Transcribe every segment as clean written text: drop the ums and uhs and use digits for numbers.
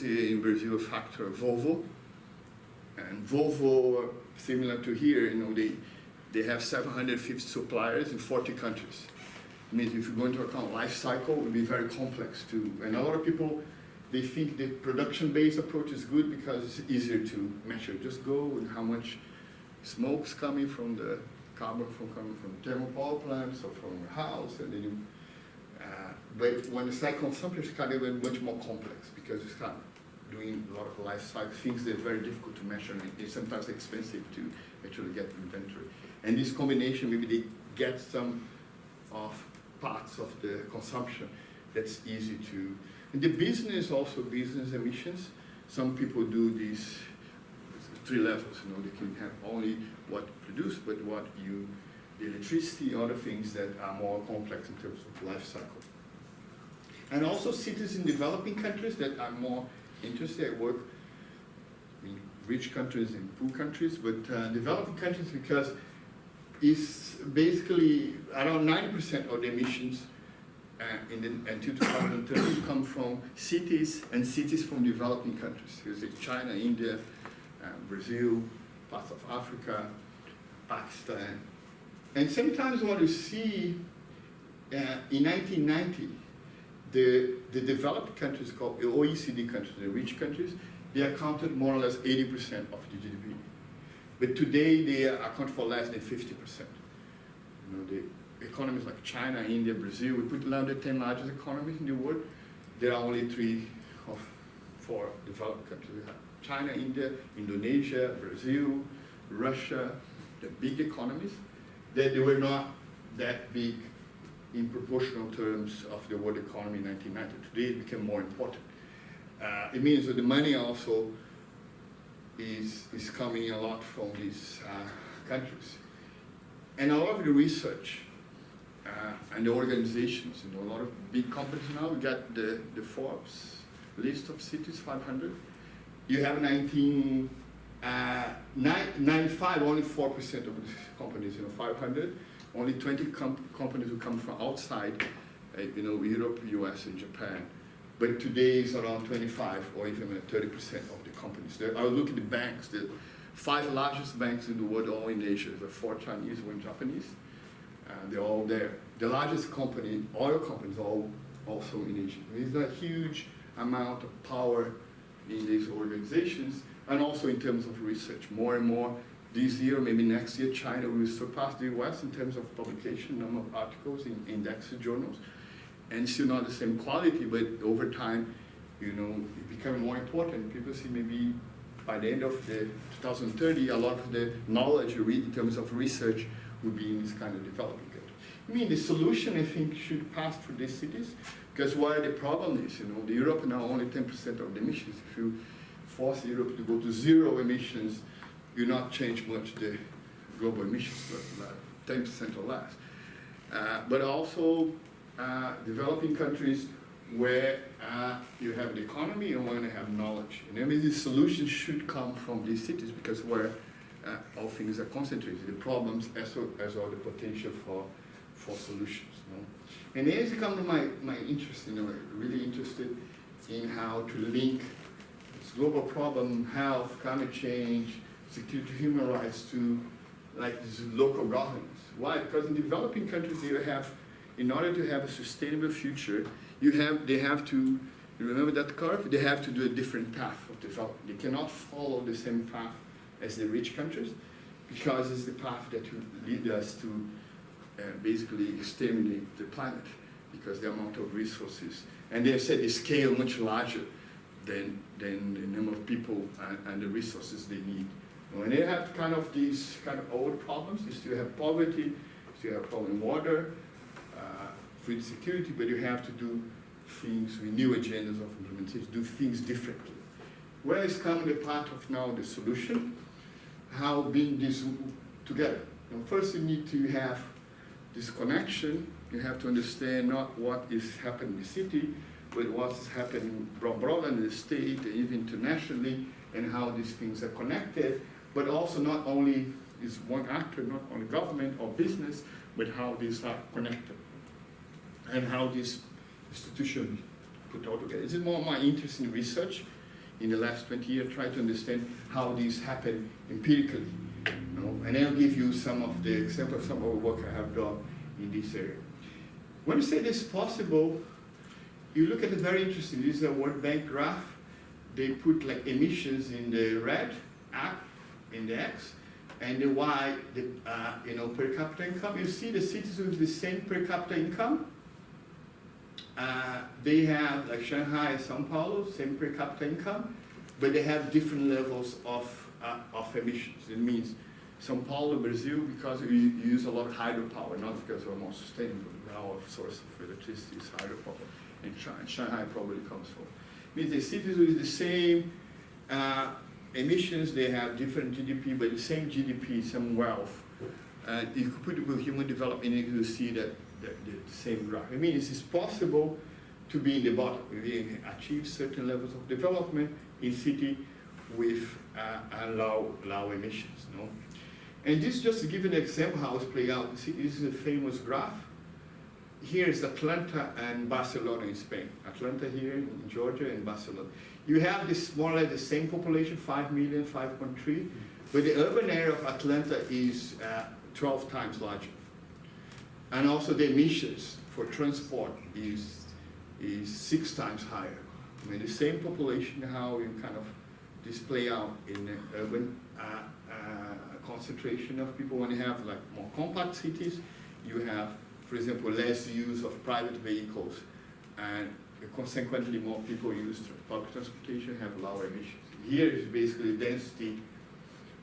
used in Brazil a factory, Volvo, and Volvo, similar to here, you know, they have 750 suppliers in 40 countries. It means if you go into account life cycle, it will be very complex too. And a lot of people, they think the production-based approach is good because it's easier to measure. Just go and how much smoke's coming from the carbon coming from thermal power plants or from your house, and then you. But when it's like consumption, it's kind of much more complex because it's kind of doing a lot of life cycle things that are very difficult to measure, and it's sometimes expensive to actually get inventory. And this combination, maybe they get some of parts of the consumption that's easy to. And the business also, business emissions, some people do these 3 levels, you know, they can have only what produced, but what you, the electricity, other things that are more complex in terms of life cycle. And also cities in developing countries that are more interested. I work in rich countries and poor countries, but developing countries because it's basically around 90% of the emissions until 2030 come from cities and cities from developing countries. Here's China, India, Brazil, parts of Africa, Pakistan. And sometimes what you see in 1990, the developed countries called the OECD countries, the rich countries, they accounted more or less 80% of the GDP. But today they account for less than 50%. You know, the economies like China, India, Brazil, we put down the 10 largest economies in the world. There are only 3 or 4 developed countries. We have China, India, Indonesia, Brazil, Russia, the big economies, that they were not that big in proportional terms of the world economy in 1990. Today it became more important. It means that the money also is coming a lot from these countries. And a lot of the research and the organizations, you know, a lot of big companies now, we got the Forbes list of cities 500. You have 95, only 4% of the companies, you know, 500. Only 20 companies who come from outside, you know, Europe, US, and Japan. But today it's around 25 or even 30% of the companies. I look at the banks, the 5 largest banks in the world, all in Asia. There are 4 Chinese, 1 Japanese. They're all there. The largest company, oil companies, all also in Asia. There's a huge amount of power in these organizations, and also in terms of research. More and more this year, maybe next year, China will surpass the US in terms of publication, number of articles in indexed journals. And still not the same quality, but over time, you know, it becoming more important. People see maybe by the end of the 2030, a lot of the knowledge you read in terms of research will be in this kind of developing country. I mean, the solution, I think, should pass through these cities, because where the problem is, you know, the Europe now only 10% of the emissions. If you force Europe to go to 0 emissions, you not change much the global emissions, but 10% or less. But also developing countries where you have the economy and where you have knowledge. And I mean, the solutions should come from these cities because where all things are concentrated, the problems as well the potential for solutions. You know? And here's come to my interest, you know, really interested in how to link this global problem, health, climate change, security, human rights to like this local governance. Why? Because in developing countries, you have, in order to have a sustainable future, they have to, you remember that curve? They have to do a different path of development. They cannot follow the same path as the rich countries, because it's the path that will lead us to basically exterminate the planet, because the amount of resources, and they have said the scale much larger than the number of people and the resources they need. And they have kind of these kind of old problems. You still have poverty, you still have problem in water, food security, but you have to do things with new agendas of implementation, do things differently. Where is coming the part of now the solution? How being this together? And first you need to have this connection. You have to understand not what is happening in the city, but what's happening broadly in the state, and even internationally, and how these things are connected. But also not only is one actor, not only government or business, but how these are connected, and how these institutions put all together. This is more my interest in research, in the last 20 years, try to understand how these happen empirically. You know? And I'll give you some of the examples of some of the work I have done in this area. When you say this is possible, you look at it very interesting. This is a World Bank graph. They put like emissions in the red, up in the X, and the Y, the you know, per capita income. You see the cities with the same per capita income. They have, like Shanghai and Sao Paulo, same per capita income, but they have different levels of emissions. It means Sao Paulo, Brazil, because we use a lot of hydropower, not because we're more sustainable. Our source of electricity is hydropower, and Shanghai probably comes from. It means the cities with the same emissions, they have different GDP, but the same GDP, some wealth. And you could put it with human development, and you see that the same graph. I mean, it's possible to be in the bottom. We achieve certain levels of development in city with low emissions. No? And this just to give you an example how it's playing out. See, this is a famous graph. Here is Atlanta and Barcelona in Spain. Atlanta here in Georgia and Barcelona. You have this more or less the same population, 5 million, 5.3, but the urban area of Atlanta is 12 times larger. And also the emissions for transport is 6 times higher. I mean, the same population, how you kind of display out in the urban concentration of people. When you have like more compact cities, you have, for example, less use of private vehicles, and consequently more people use public transportation, have lower emissions. Here is basically density,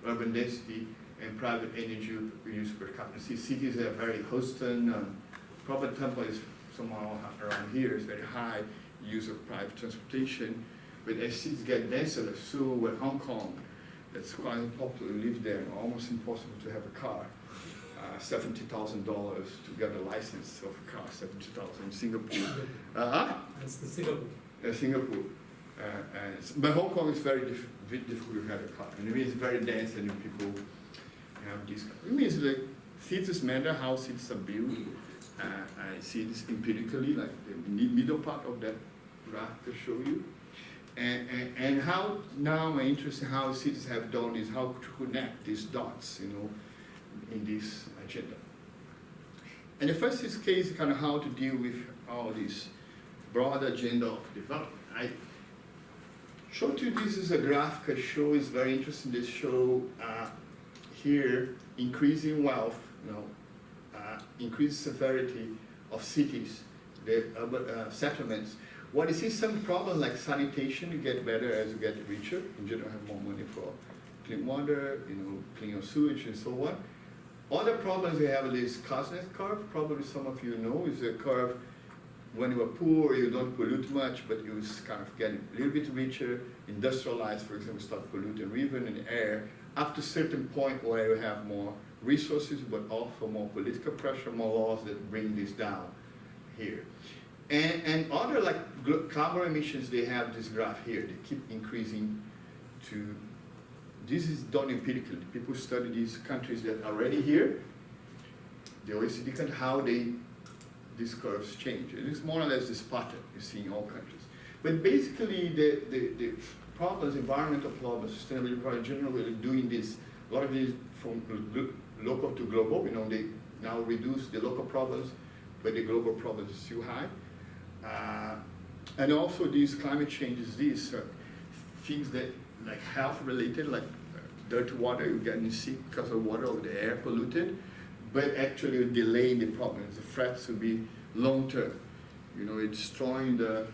urban density, and private energy use per capita. See, cities are very, Houston, probably Tampa is somewhere around here, is very high use of private transportation, but as cities get denser, like Seoul and Hong Kong, it's quite unpopular to live there, almost impossible to have a car. $70,000 to get a license of a car, $70,000 in Singapore. That's the Singapore. Singapore. But Hong Kong is very difficult to have a car. And it means very dense and people have this. It means like cities matter, how cities are built. I see this empirically, like the middle part of that graph to show you. And how now I'm interested in how cities have done is how to connect these dots, you know, in this agenda. And the first is case kind of how to deal with all this broad agenda of development. I showed you this is a graph I show is very interesting. They show here increasing wealth, you know, increased severity of cities, the settlements. What is some problem like sanitation, you get better as you get richer, and you don't have more money for clean water, you know, clean sewage and so on. Other problems we have is Kuznets curve, probably some of you know, is a curve when you are poor, you don't pollute much, but you kind of get a little bit richer, industrialized, for example, start polluting river and air, up to a certain point where you have more resources, but also more political pressure, more laws that bring this down here. And other like carbon emissions, they have this graph here, they keep increasing to, this is done empirically. People study these countries that are already here, the OECD country, how these curves change. And it's more or less this pattern you see in all countries. But basically the problems, environmental problems, sustainability problems, generally doing this, a lot of these from local to global, you know, they now reduce the local problems, but the global problems are still high. And also these climate changes, these things that like health related, like dirty water, you're getting sick because of water or the air polluted, but actually delaying the problems. The threats will be long term. You know, it's destroying the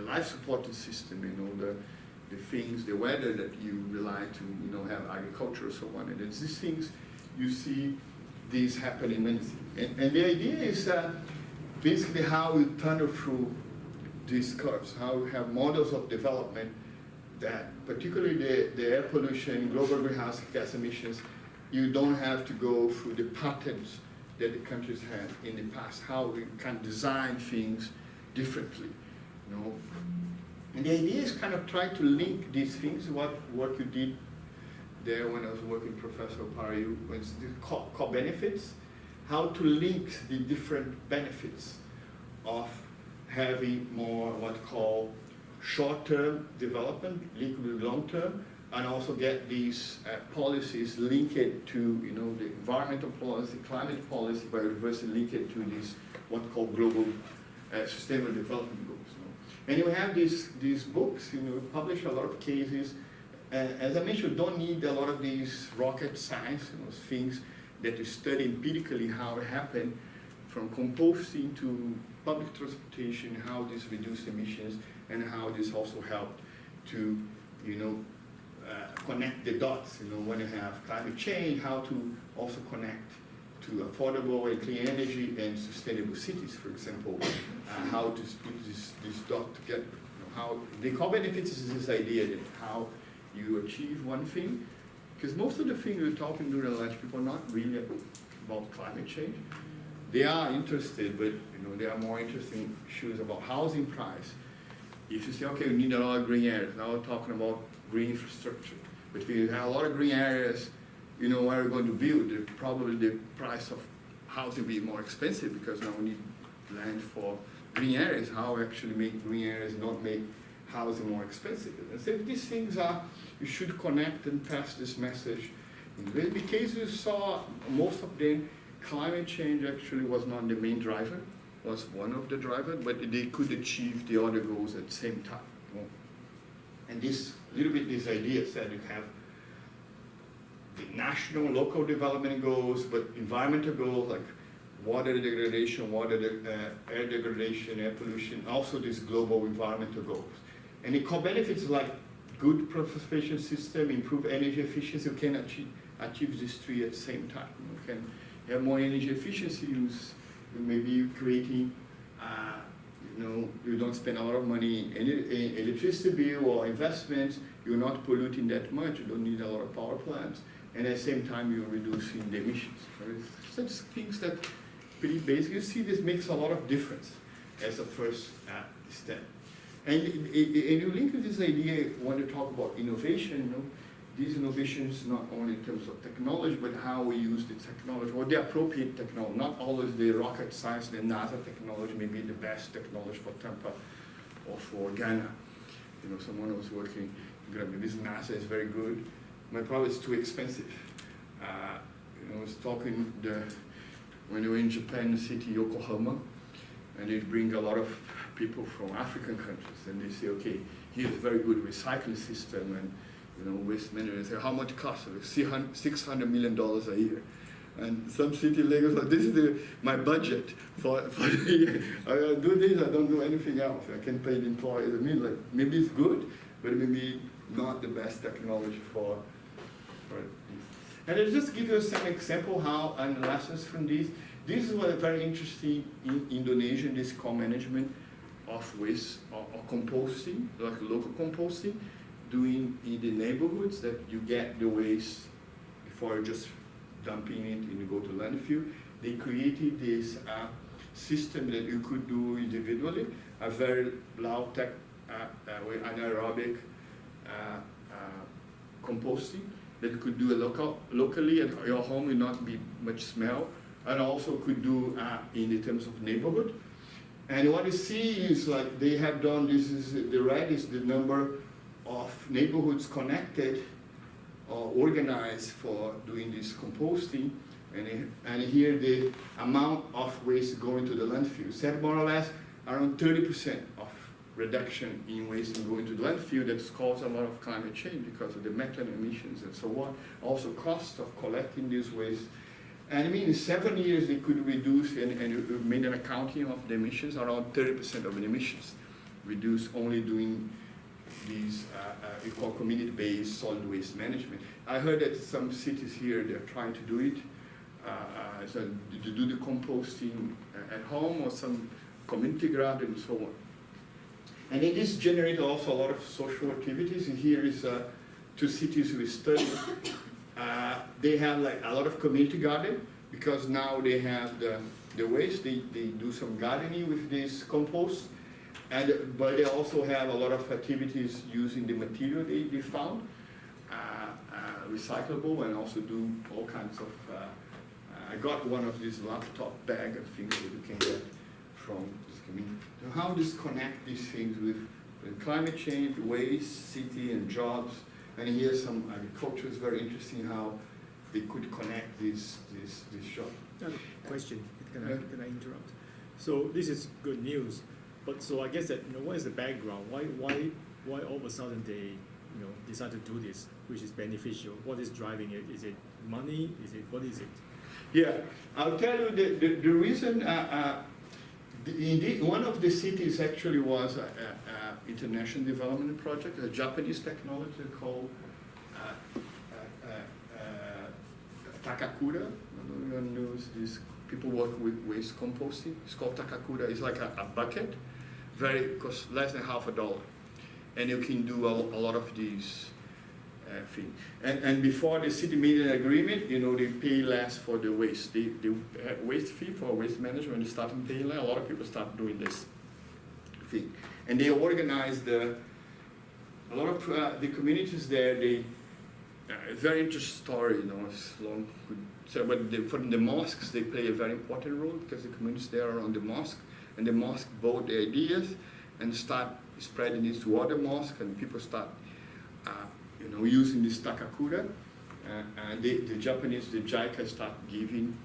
life supporting system, you know, the things, the weather that you rely to, you know, have agriculture or so on. And it's these things you see these happening. And the idea is basically how we tunnel through these curves, how we have models of development that, particularly the air pollution, global greenhouse gas emissions, you don't have to go through the patterns that the countries had in the past, how we can design things differently, you know. And the idea is kind of try to link these things, what you did there when I was working with Professor Pariu, was the co-benefits, how to link the different benefits of having more what call short-term development linked with long-term, and also get these policies linked to the environmental policy, climate policy, biodiversity linked to these what we call global sustainable development goals. And you have these books, publish a lot of cases. As I mentioned, you don't need a lot of these rocket science, things that you study empirically how it happened, from composting to public transportation, how this reduced emissions, and how this also helped to, connect the dots. When you have climate change, how to also connect to affordable and clean energy and sustainable cities, for example. How to put this dot together. How the co-benefits is this idea that how you achieve one thing, because most of the things we're talking during lunch, people are not really about climate change. They are interested, but they are more interested in issues about housing price. If you say, okay, we need a lot of green areas, now we're talking about green infrastructure. But if you have a lot of green areas, where we're going to build, probably the price of housing will be more expensive because now we need land for green areas. How actually make green areas not make housing more expensive? And so these things are, you should connect and pass this message. In the case you saw, most of them, climate change actually was not the main driver, was one of the drivers, but they could achieve the other goals at the same time. And this, little bit this idea said you have the national, local development goals, but environmental goals like water degradation, air degradation, air pollution, also these global environmental goals. And the co-benefits like good transportation system, improve energy efficiency, you can achieve these three at the same time. You can have more energy efficiency use, maybe creating, you don't spend a lot of money in electricity bill or investments, you're not polluting that much, you don't need a lot of power plants, and at the same time you're reducing the emissions. Right? Such things that pretty basic. You see this makes a lot of difference as a first step. And you link to this idea when you talk about innovation, these innovations not only in terms of technology, but how we use the technology, or the appropriate technology, not always the rocket science, the NASA technology may be the best technology for Tampa or for Ghana. Someone was working, this NASA is very good. My problem is too expensive. I was talking when we were in Japan, the city Yokohama, and they bring a lot of people from African countries, and they say, okay, here's a very good recycling system, and waste management. Say, how much cost? $600 million a year. And some city in Lagos, like, this is my budget for the year. I do this, I don't do anything else. I can pay the employees. Maybe it's good, but maybe not the best technology for this. And I'll just give you some example how, and lessons from this. This is what is very interesting in Indonesia, this co-management of waste or composting, like local composting, doing in the neighborhoods that you get the waste before just dumping it and you go to landfill. They created this system that you could do individually, a very low tech, anaerobic composting that you could do locally at your home, will not be much smell, and also could do in the terms of neighborhood. And what you see is like they have done, this is the red is the number of neighborhoods connected or organized for doing this composting, and here the amount of waste going to the landfill. Said more or less around 30% of reduction in waste going to the landfill that's caused a lot of climate change because of the methane emissions and so on. Also cost of collecting this waste. And I mean, in 7 years they could reduce and made an accounting of the emissions, around 30% of the emissions. Reduce only doing these, we call community-based solid waste management. I heard that some cities here, they're trying to do it, so to do the composting at home or some community garden and so on. And then this generates also a lot of social activities. And here is 2 cities we studied. They have like a lot of community garden because now they have the waste, they do some gardening with this compost. But they also have a lot of activities using the material they found, recyclable, and also do all kinds of, I got one of these laptop bag of things that you can get from this community. So how does connect these things with And climate change, waste, city, and jobs. And here's some agriculture. It's very interesting how they could connect this job. Question, can I interrupt? So this is good news, but so I guess that, what is the background? Why all of a sudden they, decide to do this, which is beneficial? What is driving it? Is it money? What is it? Yeah, I'll tell you the reason. Indeed, one of the cities actually was an international development project, a Japanese technology called Takakura. I don't know if anyone knows this. People work with waste composting. It's called Takakura. It's like a bucket, costs less than $50, and you can do a lot of these things. And before the city made an agreement, they pay less for the waste. The waste fee for waste management, they started paying less. A lot of people start doing this thing, and they organized a lot of the communities there. It's a very interesting story, it's long. So, but for the mosques, they play a very important role because the communities there are around the mosque, and the mosque bought the ideas and start spreading this to other mosques, and people start, using this Takakura. And the Japanese, the JICA, start giving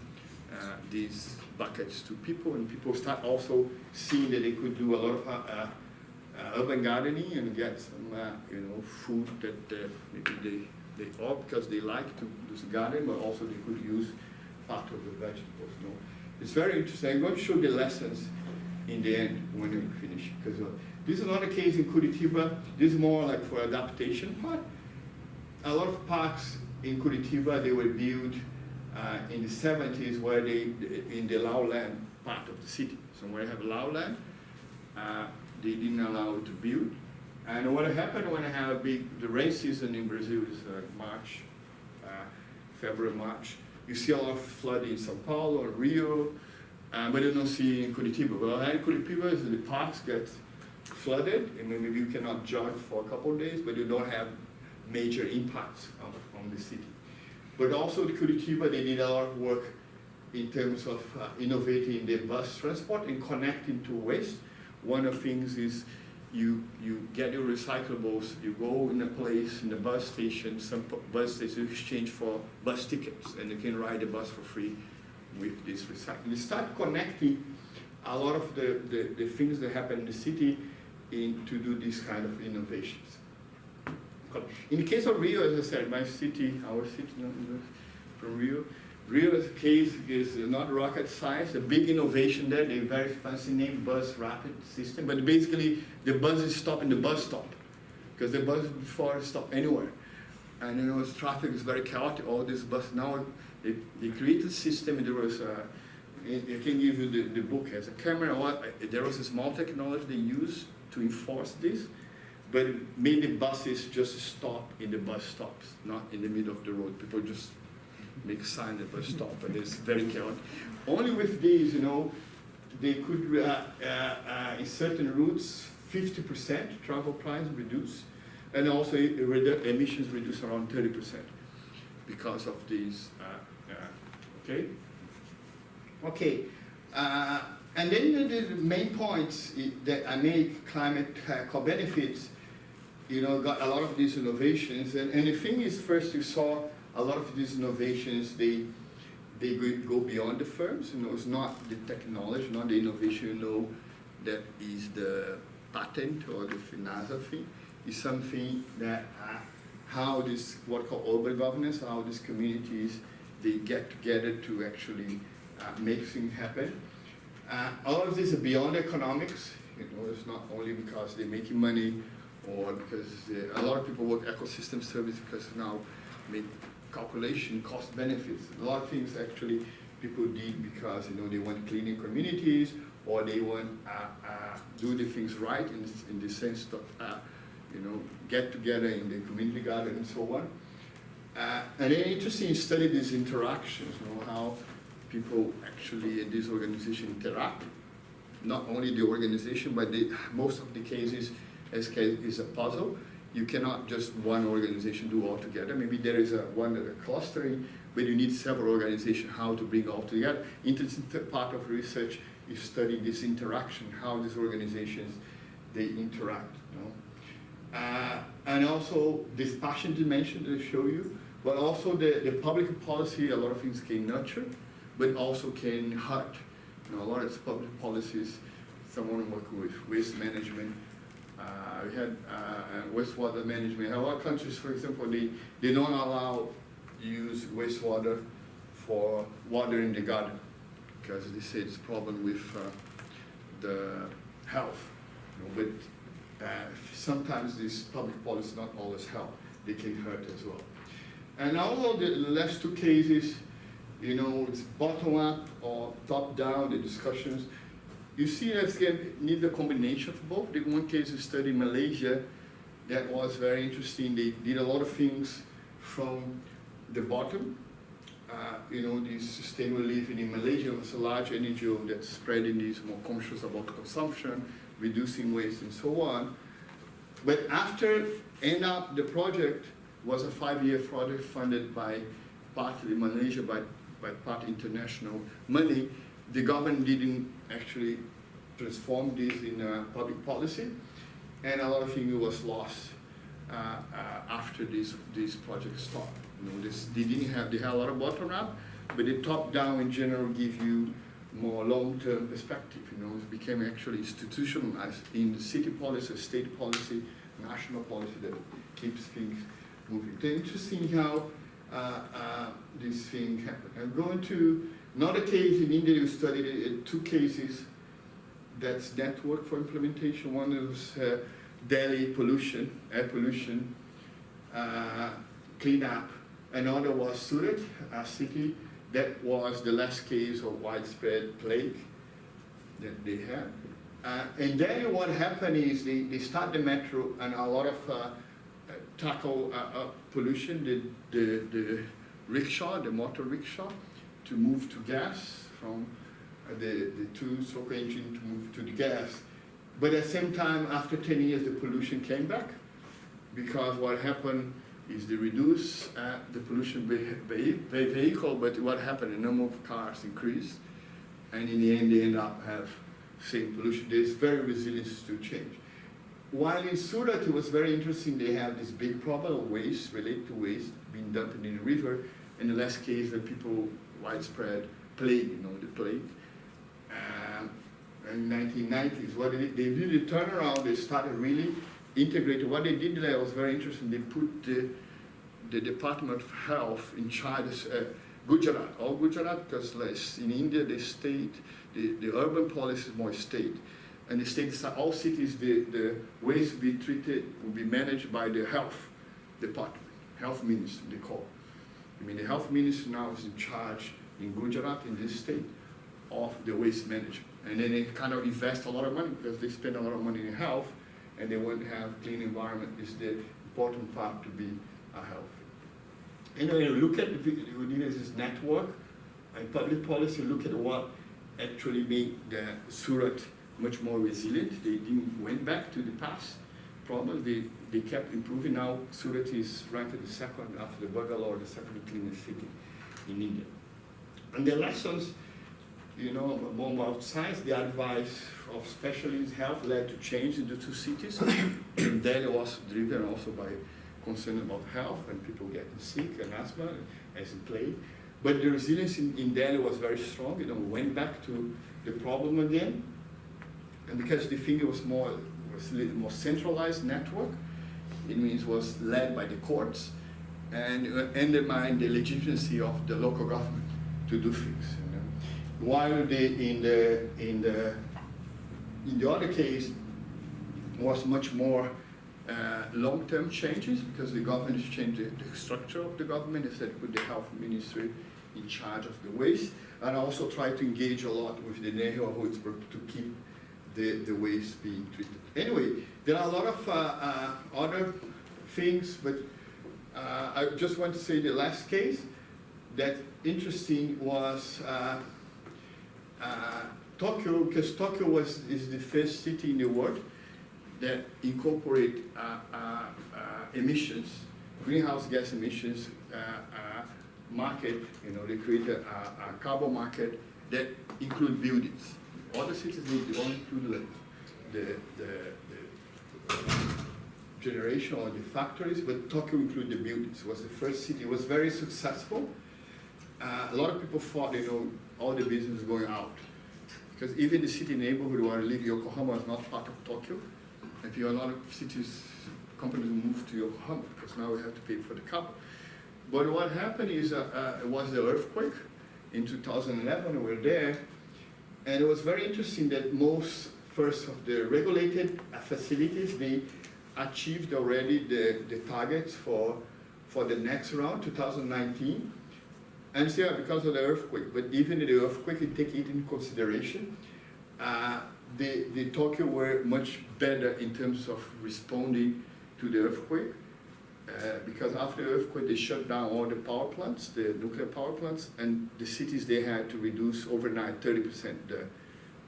these buckets to people, and people start also seeing that they could do a lot of urban gardening and get some, food that maybe they all because they like to do the garden, but also they could use part of the vegetables. It's very interesting. I'm going to show the lessons in the end when we finish. Because this is not a case in Curitiba. This is more like for adaptation part. A lot of parks in Curitiba, they were built in the 70s where in the lowland part of the city. So where you have lowland, they didn't allow it to build. And what happened when I have the rain season in Brazil is March, February, March. You see a lot of flooding in São Paulo, Rio, but you don't see in Curitiba. Well, in Curitiba, the parks get flooded, and maybe you cannot jog for a couple of days, but you don't have major impacts on the city. But also the Curitiba, they did a lot of work in terms of innovating the bus transport and connecting to waste. One of the things is you get your recyclables, you go in a place, in the bus station, some bus stations you exchange for bus tickets, and you can ride the bus for free with this recycling. You start connecting a lot of the things that happen in the city to do these kind of innovations. In the case of Rio, as I said, our city from Rio, Rio's case is not rocket science, a big innovation there, the very fancy name, bus rapid system, but basically the buses stop in the bus stop, because the bus before stop anywhere. And traffic is very chaotic, all these buses, now they created a system, and there was, I can give you the book as a camera, there was a small technology they used to enforce this, but it made the buses just stop in the bus stops, not in the middle of the road. People just make a sign that bus stop, and it's very chaotic. Only with these, they could, in certain routes, 50% travel price reduce, and also emissions reduce around 30% because of these, okay? Okay, and then the main points that I make, climate co-benefits, got a lot of these innovations, and the thing is, first you saw a lot of these innovations, they go beyond the firms. It's not the technology, not the innovation, that is the patent or the NASA thing. It's something that how this, what called urban governance, how these communities, they get together to actually make things happen. All of this is beyond economics. It's not only because they're making money or because a lot of people work ecosystem service because now make calculation, cost benefits. A lot of things actually people did because they want cleaning communities or they want do the things right in the sense that get together in the community garden and so on. And then interesting to study these interactions, how people actually in this organization interact. Not only the organization, but most of the cases is a puzzle. You cannot just one organization do all together. Maybe there is one that are clustering, but you need several organizations how to bring all together. Interesting part of research is studying this interaction, how these organizations they interact. And also this passion dimension that I show you, but also the public policy, a lot of things can nurture, but also can hurt. You know, a lot of public policies, someone working with waste management, we had wastewater management. A lot of countries, for example, they don't allow use wastewater for watering the garden because they say it's a problem with the health. You know, but sometimes these public policies not always help. They can hurt as well. And although the last two cases, you know, it's bottom up or top down, the discussions, you see that it needs a combination of both. The one case we studied in Malaysia that was very interesting. They did a lot of things from the bottom. You know, this sustainable living in Malaysia was a large NGO that's spreading this, more conscious about consumption, reducing waste and so on. But after end up, the project was a 5-year project funded by partly Malaysia, by part international money. The government didn't actually transform this in public policy, and a lot of things was lost after this project stopped. You know, they had a lot of bottom up, but the top down in general give you more long-term perspective. You know, it became actually institutionalized in the city policy, state policy, national policy that keeps things moving. It's interesting how this thing happened. I'm going to another case in India. We studied 2 cases that's network for implementation. One was Delhi pollution, air pollution, cleanup. Another was Surat, a city that was the last case of widespread plague that they had. And then what happened is they start the metro and a lot of tackle pollution, the rickshaw, the motor rickshaw, to move to gas from the 2-stroke engine to move to the gas. But at the same time, after 10 years, the pollution came back because what happened is they reduce the pollution by vehicle, but what happened, the number of cars increased, and in the end, they end up have same pollution. There's very resilience to change. While in Surat, it was very interesting, they have this big problem of waste, related to waste, being dumped in the river, and the last case that people widespread plague, you know, the plague. In 1990s, what they really turned around, they started really integrating. What they did there was very interesting. They put the Department of Health in charge of Gujarat, all Gujarat, because in India, the state, the urban policy is more state. And the state decided all cities, the waste will be treated, will be managed by the health department, health minister, they call it. I mean, the health minister now is in charge in Gujarat, in this state, of the waste management. And then they kind of invest a lot of money because they spend a lot of money in health, and they want to have clean environment is the important part to be healthy. And when you look at this network and public policy, look at what actually made the Surat much more resilient. They didn't went back to the past problems. They kept improving. Now Surat is ranked the second after the Bangalore, the second cleanest city in India. And the lessons, you know, more about science, the advice of specialists health led to change in the 2 cities. And Delhi was driven also by concern about health and people getting sick and asthma as in plague. But the resilience in Delhi was very strong. You know, went back to the problem again. And because the thing was more centralized network, it means was led by the courts and undermined the legitimacy of the local government to do things. You know? While in the other case was much more long-term changes because the government has changed the structure of the government. They said put the health ministry in charge of the waste, and also try to engage a lot with the neighborhoods to keep the waste being treated. Anyway, there are a lot of other things, but I just want to say the last case that interesting was Tokyo, because Tokyo is the first city in the world that incorporate emissions, greenhouse gas emissions market. You know, they create a carbon market that include buildings. Other cities they only include the generation or the factories, but Tokyo included the buildings. It was the first city. It was very successful. A lot of people thought, all the business was going out. Because even the city neighborhood where I live, Yokohama, is not part of Tokyo. And a lot of cities, companies moved to Yokohama because now we have to pay for the carbon. But what happened is it was the earthquake in 2011. We were there, and it was very interesting that most first of the regulated facilities, they achieved already the targets for the next round, 2019. And so, yeah, because of the earthquake, but even the earthquake, you take it into consideration. The Tokyo were much better in terms of responding to the earthquake, because after the earthquake, they shut down all the power plants, the nuclear power plants, and the cities, they had to reduce overnight 30%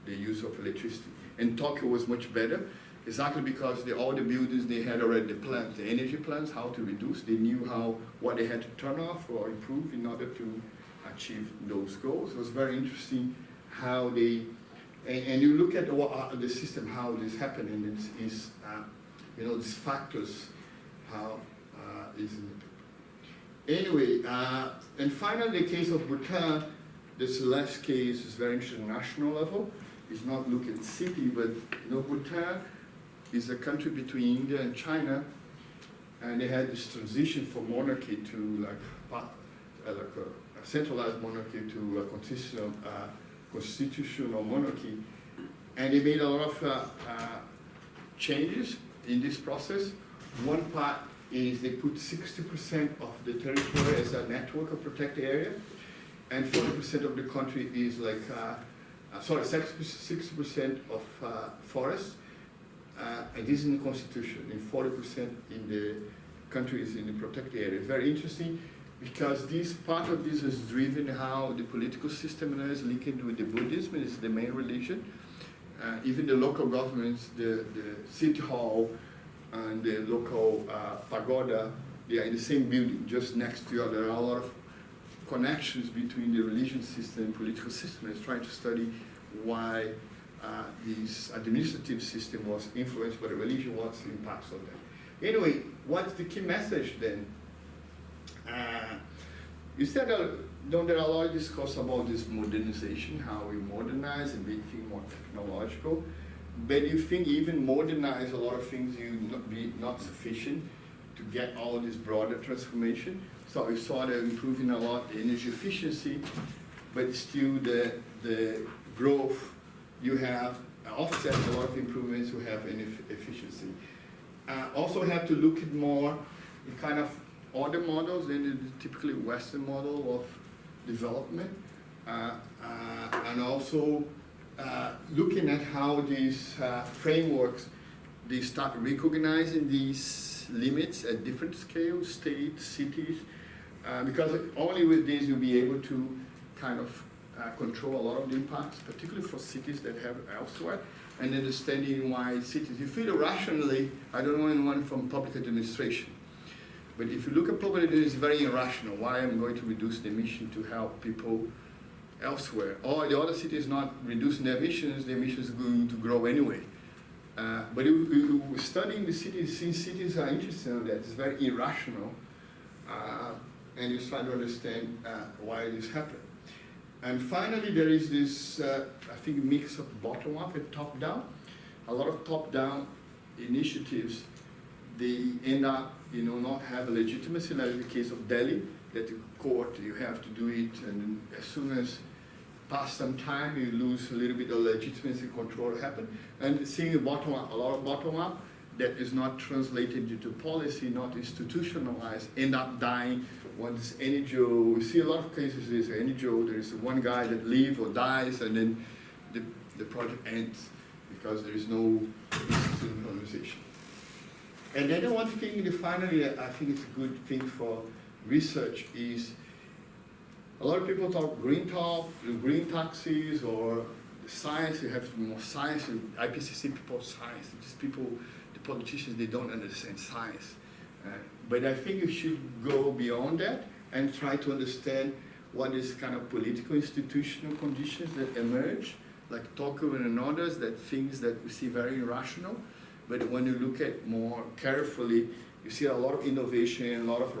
the use of electricity. And Tokyo was much better, exactly because all the buildings, they had already the plans, the energy plans, how to reduce. They knew what they had to turn off or improve in order to achieve those goals. It was very interesting how they, and you look at the system, how this happened, and it's these factors, how is in the paper. Anyway, and finally, the case of Bhutan, this last case is very interesting national level. It's not looking at city, but Bhutan is a country between India and China, and they had this transition from monarchy to a centralized monarchy to a constitutional monarchy, and they made a lot of changes in this process. One part is they put 60% of the territory as a network of protected area, and 40% of the country is 60% of forests. And this is in the constitution, and 40% in the country is in the protected area. Very interesting, because part of this is driven how the political system is linked with the Buddhism, is the main religion. Even the local governments, the city hall and the local pagoda, they are in the same building, just next to each other. There are a lot of connections between the religion system and political system. It's trying to study why this administrative system was influenced by the religion, what's the impacts of that. Anyway, what's the key message then? You said there are a lot of discourse about this modernization, how we modernize and make things more technological. But you think even modernize a lot of things not sufficient to get all this broader transformation. So we saw that improving a lot the energy efficiency, but still the growth you have offset a lot of improvements you have in efficiency. Also have to look at more in kind of other models than the typically Western model of development, and also looking at how these frameworks, they start recognizing these limits at different scales, states, cities, because only with this you'll be able to kind of control a lot of the impacts, particularly for cities that have elsewhere, and understanding why cities, you feel rationally, I don't know anyone from public administration, but if you look at public administration, it's very irrational. Why I'm going to reduce the emission to help people elsewhere? Or the other city is not reducing the emissions are going to grow anyway. But studying the cities, since cities are interested in that, it's very irrational, and you try to understand why this happened. And finally, there is this, I think, mix of bottom-up and top-down. A lot of top-down initiatives, they end up, not have legitimacy, like in the case of Delhi, that the court, you have to do it, and as soon as pass some time, you lose a little bit of legitimacy, control happen. And seeing bottom-up, a lot of bottom-up that is not translated into policy, not institutionalized, end up dying. Once NGO, we see a lot of cases, there's an NGO, there is one guy that leaves or dies, and then the project ends because there is no institutionalization. And then one thing, finally, I think it's a good thing for research is, a lot of people talk green taxis, or science, you have to be more science, and IPCC people science, just people, the politicians, they don't understand science. But I think you should go beyond that and try to understand what is kind of political institutional conditions that emerge, like Tokyo and others, that things that we see very irrational, but when you look at more carefully, you see a lot of innovation, a lot of